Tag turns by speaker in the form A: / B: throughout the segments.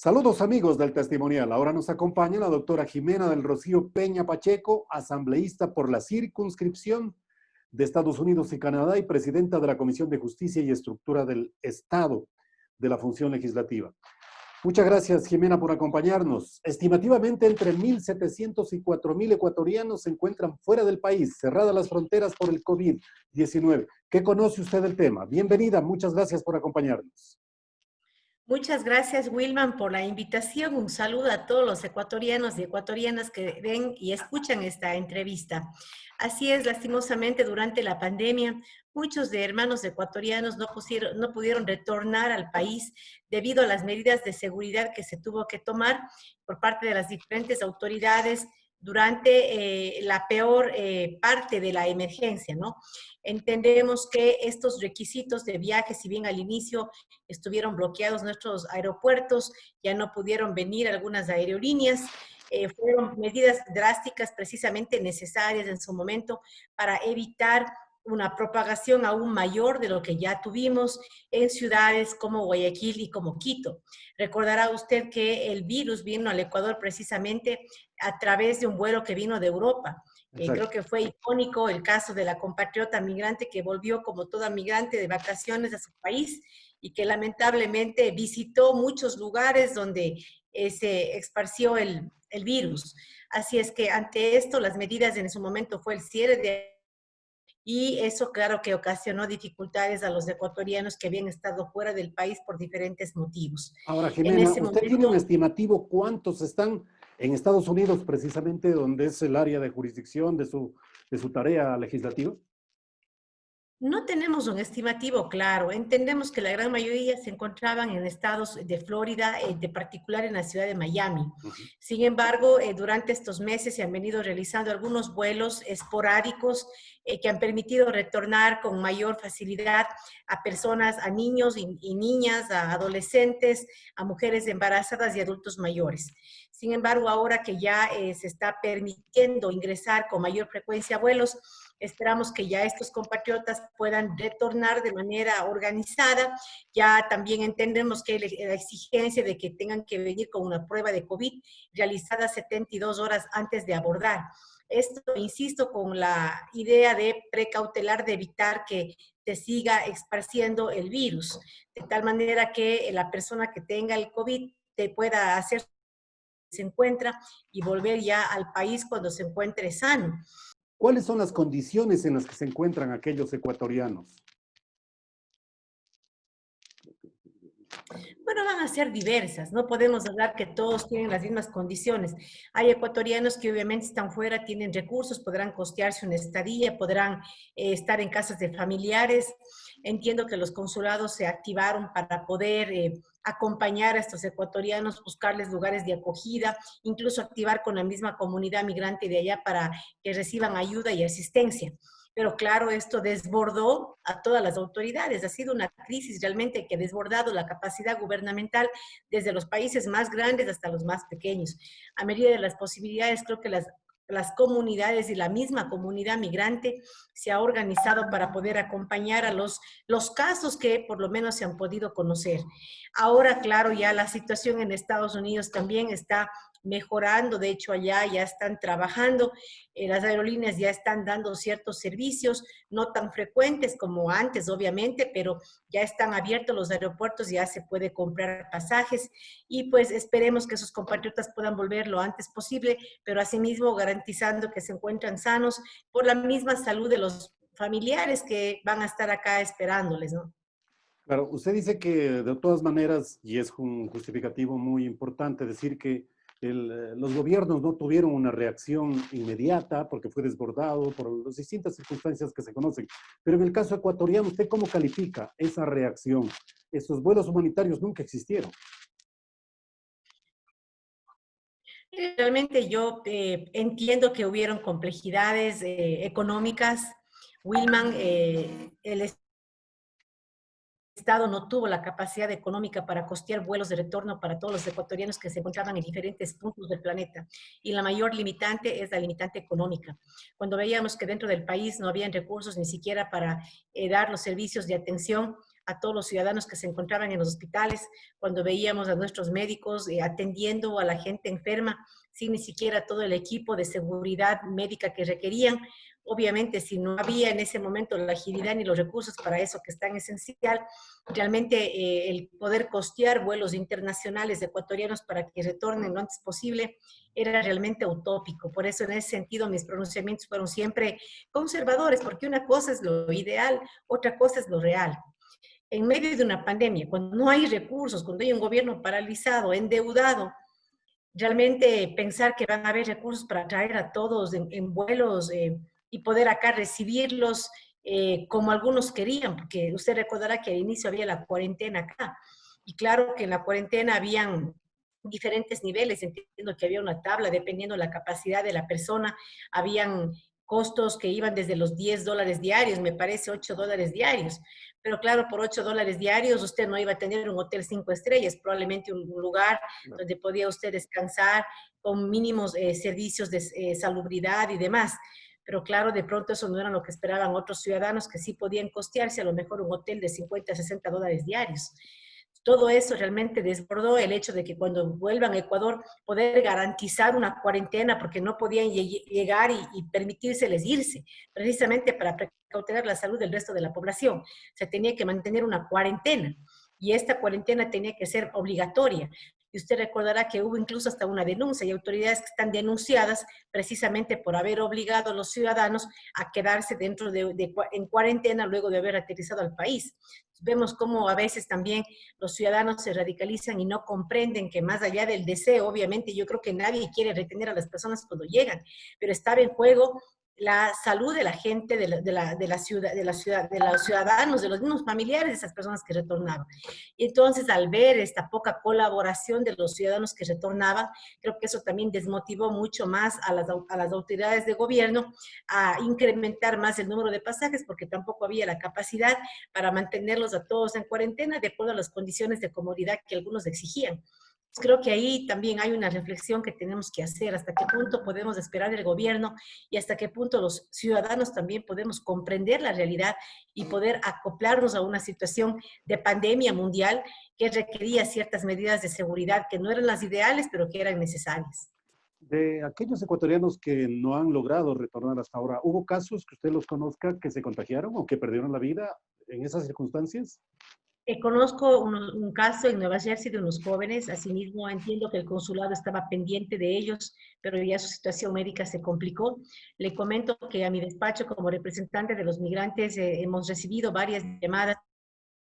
A: Saludos amigos del Testimonial. Ahora nos acompaña la doctora Jimena del Rocío Peña Pacheco, asambleísta por la circunscripción de Estados Unidos y Canadá y presidenta de la Comisión de Justicia y Estructura del Estado de la Función Legislativa. Muchas gracias, Jimena, por acompañarnos. Estimativamente entre 1.700 y 4.000 ecuatorianos se encuentran fuera del país, cerradas las fronteras por el COVID-19. ¿Qué conoce usted del tema? Bienvenida, muchas gracias por acompañarnos.
B: Muchas gracias, Wilman, por la invitación. Un saludo a todos los ecuatorianos y ecuatorianas que ven y escuchan esta entrevista. Así es, lastimosamente, durante la pandemia, muchos de hermanos ecuatorianos no pudieron retornar al país debido a las medidas de seguridad que se tuvo que tomar por parte de las diferentes autoridades durante la peor parte de la emergencia, ¿no? Entendemos que estos requisitos de viaje, si bien al inicio estuvieron bloqueados nuestros aeropuertos, ya no pudieron venir algunas aerolíneas, fueron medidas drásticas precisamente necesarias en su momento para evitar una propagación aún mayor de lo que ya tuvimos en ciudades como Guayaquil y como Quito. Recordará usted que el virus vino al Ecuador precisamente a través de un vuelo que vino de Europa. Creo que fue icónico el caso de la compatriota migrante que volvió como toda migrante de vacaciones a su país y que lamentablemente visitó muchos lugares donde se esparció el virus. Así es que ante esto las medidas en su momento fue el cierre de... Y eso claro que ocasionó dificultades a los ecuatorianos que habían estado fuera del país por diferentes motivos.
A: Ahora,
B: En
A: Jimena,
B: ese
A: ¿usted tiene
B: momento,
A: un estimativo cuántos están en Estados Unidos precisamente donde es el área de jurisdicción de su tarea legislativa?
B: no tenemos un estimativo claro. Entendemos que la gran mayoría se encontraban en estados de Florida, de particular en la ciudad de Miami. Sin embargo, durante estos meses se han venido realizando algunos vuelos esporádicos que han permitido retornar con mayor facilidad a personas, a niños y niñas, a adolescentes, a mujeres embarazadas y adultos mayores. Sin embargo, ahora que ya se está permitiendo ingresar con mayor frecuencia a vuelos, esperamos que ya estos compatriotas puedan retornar de manera organizada. Ya también entendemos que la exigencia de que tengan que venir con una prueba de COVID realizada 72 horas antes de abordar. Esto, insisto, con la idea de precautelar, de evitar que se siga esparciendo el virus, de tal manera que la persona que tenga el COVID te pueda hacer se encuentra y volver ya al país cuando se encuentre sano.
A: ¿Cuáles son las condiciones en las que se encuentran aquellos ecuatorianos?
B: Bueno, van a ser diversas, no podemos hablar que todos tienen las mismas condiciones. Hay ecuatorianos que obviamente están fuera, tienen recursos, podrán costearse una estadía, podrán estar en casas de familiares. Entiendo que los consulados se activaron para poder acompañar a estos ecuatorianos, buscarles lugares de acogida, incluso activar con la misma comunidad migrante de allá para que reciban ayuda y asistencia. Pero claro, esto desbordó a todas las autoridades. Ha sido una crisis realmente que ha desbordado la capacidad gubernamental desde los países más grandes hasta los más pequeños. A medida de las posibilidades, creo que las comunidades y la misma comunidad migrante se ha organizado para poder acompañar a los casos que por lo menos se han podido conocer. Ahora, claro, ya la situación en Estados Unidos también está mejorando, de hecho allá ya están trabajando, las aerolíneas ya están dando ciertos servicios, no tan frecuentes como antes, obviamente, pero ya están abiertos los aeropuertos, ya se puede comprar pasajes y pues esperemos que sus compatriotas puedan volver lo antes posible, pero asimismo garantizando que se encuentran sanos por la misma salud de los familiares que van a estar acá esperándoles, ¿no?
A: Claro, usted dice que de todas maneras, y es un justificativo muy importante decir que los gobiernos no tuvieron una reacción inmediata porque fue desbordado por las distintas circunstancias que se conocen. Pero en el caso ecuatoriano, ¿usted cómo califica esa reacción? Esos vuelos humanitarios nunca existieron.
B: Realmente yo entiendo que hubieron complejidades económicas. Wilman, el Estado no tuvo la capacidad económica para costear vuelos de retorno para todos los ecuatorianos que se encontraban en diferentes puntos del planeta. Y la mayor limitante es la limitante económica. Cuando veíamos que dentro del país no habían recursos ni siquiera para dar los servicios de atención a todos los ciudadanos que se encontraban en los hospitales, cuando veíamos a nuestros médicos atendiendo a la gente enferma, sin ni siquiera todo el equipo de seguridad médica que requerían. Obviamente, si no había en ese momento la agilidad ni los recursos para eso que es tan esencial, realmente el poder costear vuelos internacionales de ecuatorianos para que retornen lo antes posible era realmente utópico. Por eso, en ese sentido, mis pronunciamientos fueron siempre conservadores, porque una cosa es lo ideal, otra cosa es lo real. En medio de una pandemia, cuando no hay recursos, cuando hay un gobierno paralizado, endeudado, realmente pensar que van a haber recursos para traer a todos en vuelos y poder acá recibirlos como algunos querían, porque usted recordará que al inicio había la cuarentena acá, y claro que en la cuarentena habían diferentes niveles, entiendo que había una tabla, dependiendo de la capacidad de la persona, habían costos que iban desde los $10 diarios, me parece $8 diarios, pero claro, por $8 diarios usted no iba a tener un hotel 5 estrellas, probablemente un lugar donde podía usted descansar con mínimos servicios de salubridad y demás. Pero claro, de pronto eso no era lo que esperaban otros ciudadanos que sí podían costearse a lo mejor un hotel de 50, $60 diarios. Todo eso realmente desbordó el hecho de que cuando vuelvan a Ecuador poder garantizar una cuarentena porque no podían llegar y permitírseles irse, precisamente para precautelar la salud del resto de la población. Se tenía que mantener una cuarentena y esta cuarentena tenía que ser obligatoria. Y usted recordará que hubo incluso hasta una denuncia y autoridades que están denunciadas precisamente por haber obligado a los ciudadanos a quedarse dentro en cuarentena luego de haber aterrizado al país. Vemos cómo a veces también los ciudadanos se radicalizan y no comprenden que más allá del deseo, obviamente yo creo que nadie quiere retener a las personas cuando llegan, pero estaba en juego la salud de la gente, de la ciudad, de los ciudadanos, de los mismos familiares de esas personas que retornaban. Y entonces, al ver esta poca colaboración de los ciudadanos que retornaban, creo que eso también desmotivó mucho más a las autoridades de gobierno a incrementar más el número de pasajes, porque tampoco había la capacidad para mantenerlos a todos en cuarentena de acuerdo a las condiciones de comodidad que algunos exigían. Creo que ahí también hay una reflexión que tenemos que hacer, hasta qué punto podemos esperar del gobierno y hasta qué punto los ciudadanos también podemos comprender la realidad y poder acoplarnos a una situación de pandemia mundial que requería ciertas medidas de seguridad que no eran las ideales, pero que eran necesarias.
A: De aquellos ecuatorianos que no han logrado retornar hasta ahora, ¿hubo casos que usted los conozca que se contagiaron o que perdieron la vida en esas circunstancias?
B: Conozco un caso en Nueva Jersey de unos jóvenes, asimismo entiendo que el consulado estaba pendiente de ellos, pero ya su situación médica se complicó. Le comento que a mi despacho como representante de los migrantes hemos recibido varias llamadas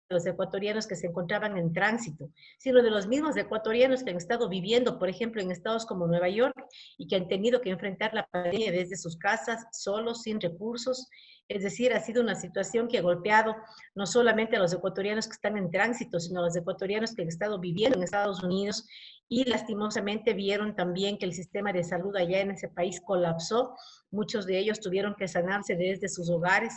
B: de los ecuatorianos que se encontraban en tránsito, sino de los mismos ecuatorianos que han estado viviendo, por ejemplo, en estados como Nueva York y que han tenido que enfrentar la pandemia desde sus casas, solos, sin recursos. Es decir, ha sido una situación que ha golpeado no solamente a los ecuatorianos que están en tránsito, sino a los ecuatorianos que han estado viviendo en Estados Unidos y lastimosamente vieron también que el sistema de salud allá en ese país colapsó. Muchos de ellos tuvieron que sanarse desde sus hogares,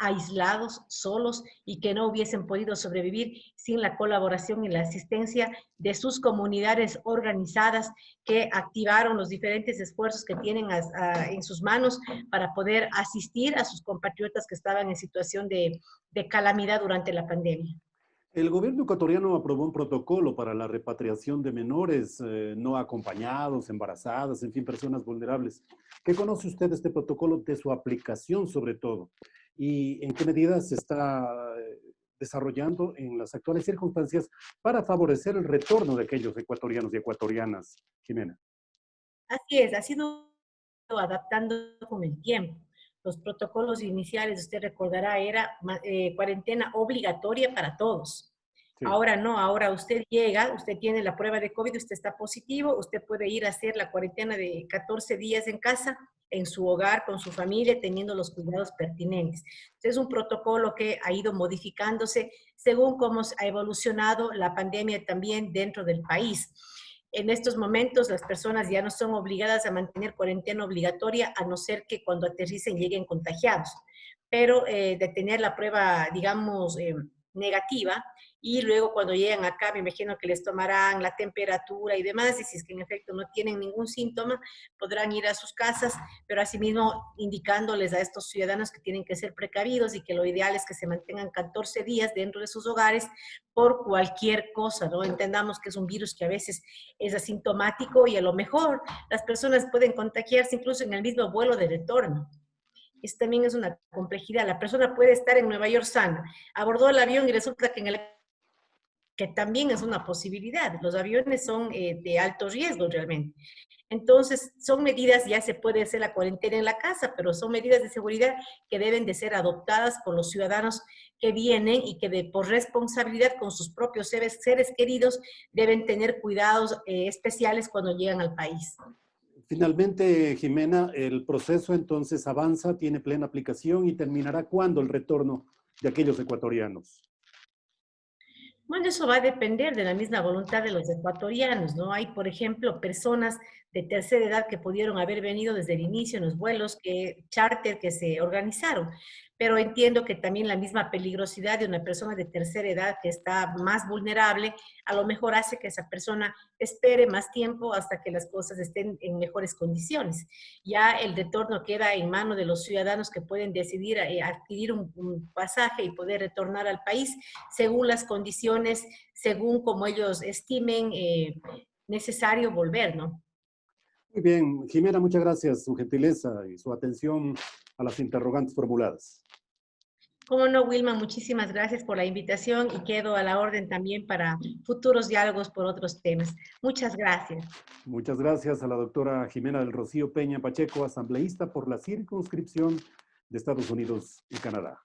B: aislados, solos y que no hubiesen podido sobrevivir sin la colaboración y la asistencia de sus comunidades organizadas que activaron los diferentes esfuerzos que tienen en sus manos para poder asistir a sus compatriotas que estaban en situación de calamidad durante la pandemia.
A: El gobierno ecuatoriano aprobó un protocolo para la repatriación de menores no acompañados, embarazadas, en fin, personas vulnerables. ¿Qué conoce usted de este protocolo, de su aplicación sobre todo? ¿Y en qué medida se está desarrollando en las actuales circunstancias para favorecer el retorno de aquellos ecuatorianos y ecuatorianas, Jimena?
B: Así es, ha sido adaptando con el tiempo. Los protocolos iniciales, usted recordará, era cuarentena obligatoria para todos.
A: Sí.
B: Ahora no, ahora usted llega, usted tiene la prueba de COVID, usted está positivo, usted puede ir a hacer la cuarentena de 14 días en casa, en su hogar, con su familia, teniendo los cuidados pertinentes. Entonces, es un protocolo que ha ido modificándose según cómo ha evolucionado la pandemia también dentro del país. En estos momentos las personas ya no son obligadas a mantener cuarentena obligatoria, a no ser que cuando aterricen lleguen contagiados. Pero de tener la prueba, digamos, negativa, y luego cuando llegan acá me imagino que les tomarán la temperatura y demás, y si es que en efecto no tienen ningún síntoma, podrán ir a sus casas, pero asimismo indicándoles a estos ciudadanos que tienen que ser precavidos y que lo ideal es que se mantengan 14 días dentro de sus hogares por cualquier cosa, ¿no? Entendamos que es un virus que a veces es asintomático y a lo mejor las personas pueden contagiarse incluso en el mismo vuelo de retorno. Eso también es una complejidad. La persona puede estar en Nueva York sana, abordó el avión y resulta que en el que también es una posibilidad. Los aviones son de alto riesgo realmente. Entonces, son medidas, ya se puede hacer la cuarentena en la casa, pero son medidas de seguridad que deben de ser adoptadas por los ciudadanos que vienen y que por responsabilidad con sus propios seres queridos deben tener cuidados especiales cuando llegan al país.
A: Finalmente, Jimena, el proceso entonces avanza, tiene plena aplicación y terminará ¿cuándo el retorno de aquellos ecuatorianos?
B: Bueno, eso va a depender de la misma voluntad de los ecuatorianos, ¿no? Hay, por ejemplo, personas de tercera edad que pudieron haber venido desde el inicio en los vuelos charter que se organizaron, pero entiendo que también la misma peligrosidad de una persona de tercera edad que está más vulnerable, a lo mejor hace que esa persona espere más tiempo hasta que las cosas estén en mejores condiciones. Ya el retorno queda en manos de los ciudadanos que pueden decidir adquirir un pasaje y poder retornar al país según las condiciones, según como ellos estimen necesario volver, ¿no?
A: Muy bien, Jimena, muchas gracias, su gentileza y su atención a las interrogantes formuladas.
B: Cómo no, Wilma, muchísimas gracias por la invitación y quedo a la orden también para futuros diálogos por otros temas. Muchas gracias.
A: Muchas gracias a la doctora Jimena del Rocío Peña Pacheco, asambleísta por la circunscripción de Estados Unidos y Canadá.